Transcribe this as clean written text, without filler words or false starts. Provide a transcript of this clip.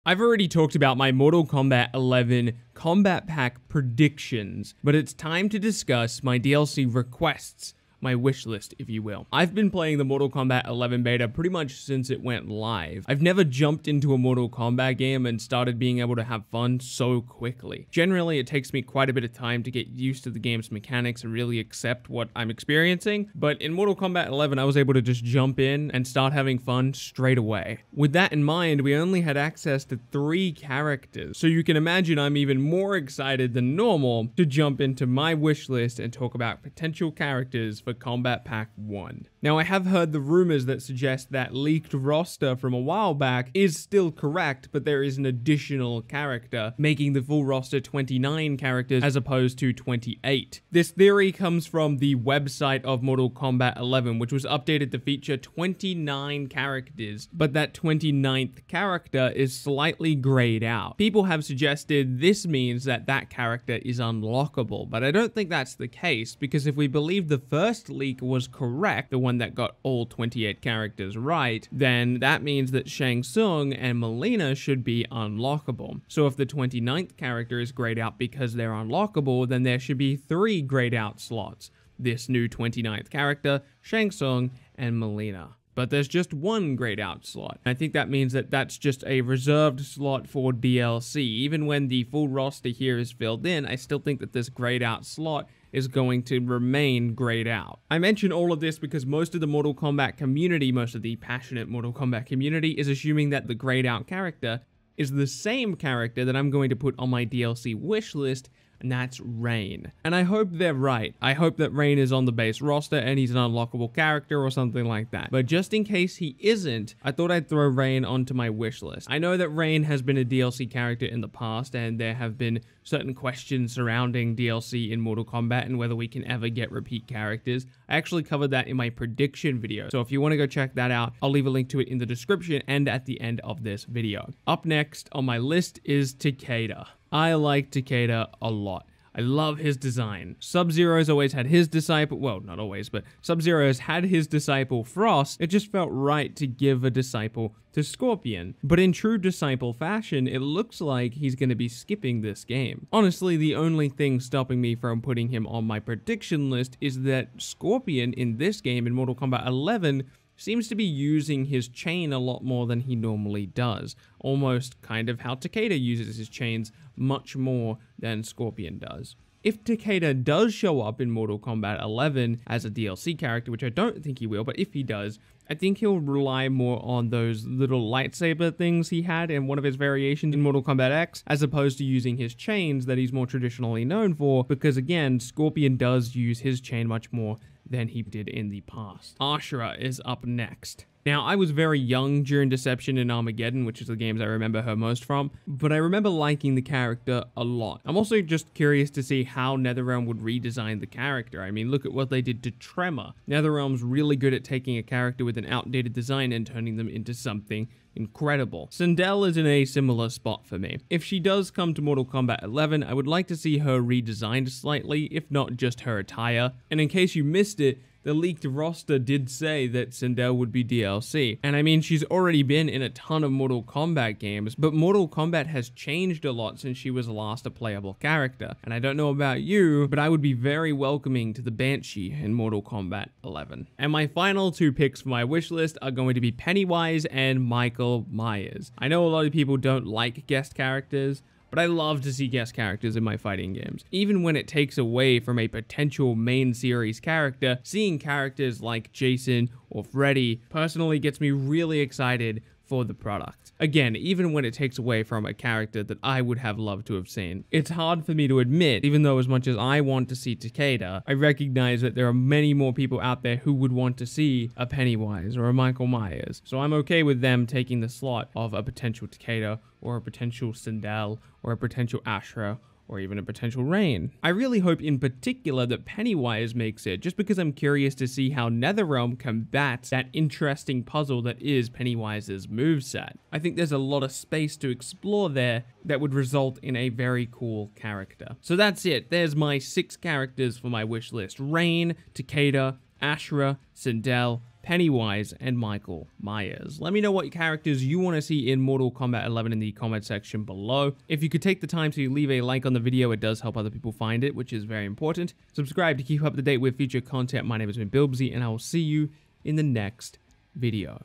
I've already talked about my Mortal Kombat 11 Combat Pack predictions, but it's time to discuss my DLC requests. My wish list, if you will. I've been playing the Mortal Kombat 11 beta pretty much since it went live. I've never jumped into a Mortal Kombat game and started being able to have fun so quickly. Generally, it takes me quite a bit of time to get used to the game's mechanics and really accept what I'm experiencing, but in Mortal Kombat 11, I was able to just jump in and start having fun straight away. With that in mind, we only had access to 3 characters, so you can imagine I'm even more excited than normal to jump into my wish list and talk about potential characters for Combat Pack 1. Now, I have heard the rumors that suggest that leaked roster from a while back is still correct, but there is an additional character, making the full roster 29 characters as opposed to 28. This theory comes from the website of Mortal Kombat 11, which was updated to feature 29 characters, but that 29th character is slightly grayed out. People have suggested this means that that character is unlockable, but I don't think that's the case, because if we believe the first leak was correct, the one that got all 28 characters right, then that means that Shang Tsung and Melina should be unlockable. So if the 29th character is grayed out because they're unlockable, then there should be 3 grayed out slots. This new 29th character, Shang Tsung, and Melina. But there's just 1 grayed out slot. I think that means that that's just a reserved slot for DLC. Even when the full roster here is filled in, I still think that this grayed out slot is going to remain grayed out. I mention all of this because most of the Mortal Kombat community, most of the passionate Mortal Kombat community, is assuming that the grayed out character is the same character that I'm going to put on my DLC wish list, and that's Rain. And I hope they're right. I hope that Rain is on the base roster and he's an unlockable character or something like that. But just in case he isn't, I thought I'd throw Rain onto my wish list. I know that Rain has been a DLC character in the past, and there have been certain questions surrounding DLC in Mortal Kombat and whether we can ever get repeat characters. I actually covered that in my prediction video, so if you want to go check that out, I'll leave a link to it in the description and at the end of this video. Up next on my list is Takeda. I like Takeda a lot. I love his design. Sub-Zero's always had his disciple, well, not always, but Sub-Zero's had his disciple Frost. It just felt right to give a disciple to Scorpion. But in true disciple fashion, it looks like he's going to be skipping this game. Honestly, the only thing stopping me from putting him on my prediction list is that Scorpion in this game, in Mortal Kombat 11, seems to be using his chain a lot more than he normally does. Almost kind of how Takeda uses his chains much more than Scorpion does. If Takeda does show up in Mortal Kombat 11 as a DLC character, which I don't think he will, but if he does, I think he'll rely more on those little lightsaber things he had in one of his variations in Mortal Kombat X, as opposed to using his chains that he's more traditionally known for, because again, Scorpion does use his chain much more than he did in the past. Ashura is up next. Now, I was very young during Deception and Armageddon, which is the games I remember her most from, but I remember liking the character a lot. I'm also just curious to see how NetherRealm would redesign the character. I mean, look at what they did to Tremor. NetherRealm's really good at taking a character with an outdated design and turning them into something incredible. Sindel is in a similar spot for me. If she does come to Mortal Kombat 11, I would like to see her redesigned slightly, if not just her attire. And in case you missed it, the leaked roster did say that Sindel would be DLC. And I mean, she's already been in a ton of Mortal Kombat games, but Mortal Kombat has changed a lot since she was last a playable character. And I don't know about you, but I would be very welcoming to the Banshee in Mortal Kombat 11. And my final 2 picks for my wish list are going to be Pennywise and Michael Myers. I know a lot of people don't like guest characters, but I love to see guest characters in my fighting games. Even when it takes away from a potential main series character, seeing characters like Jason or Freddy personally gets me really excited for the product. Again, even when it takes away from a character that I would have loved to have seen. It's hard for me to admit, even though as much as I want to see Takeda, I recognize that there are many more people out there who would want to see a Pennywise or a Michael Myers. So I'm okay with them taking the slot of a potential Takeda or a potential Sindel or a potential Ashura or even a potential Rain. I really hope in particular that Pennywise makes it, just because I'm curious to see how NetherRealm combats that interesting puzzle that is Pennywise's moveset. I think there's a lot of space to explore there that would result in a very cool character. So that's it. There's my 6 characters for my wish list. Rain, Takeda, Ashura, Sindel, Pennywise, and Michael Myers. Let me know what characters you want to see in Mortal Kombat 11 in the comment section below. If you could take the time to leave a like on the video, it does help other people find it, which is very important. Subscribe to keep up to date with future content. My name has been Bilbzy, and I will see you in the next video.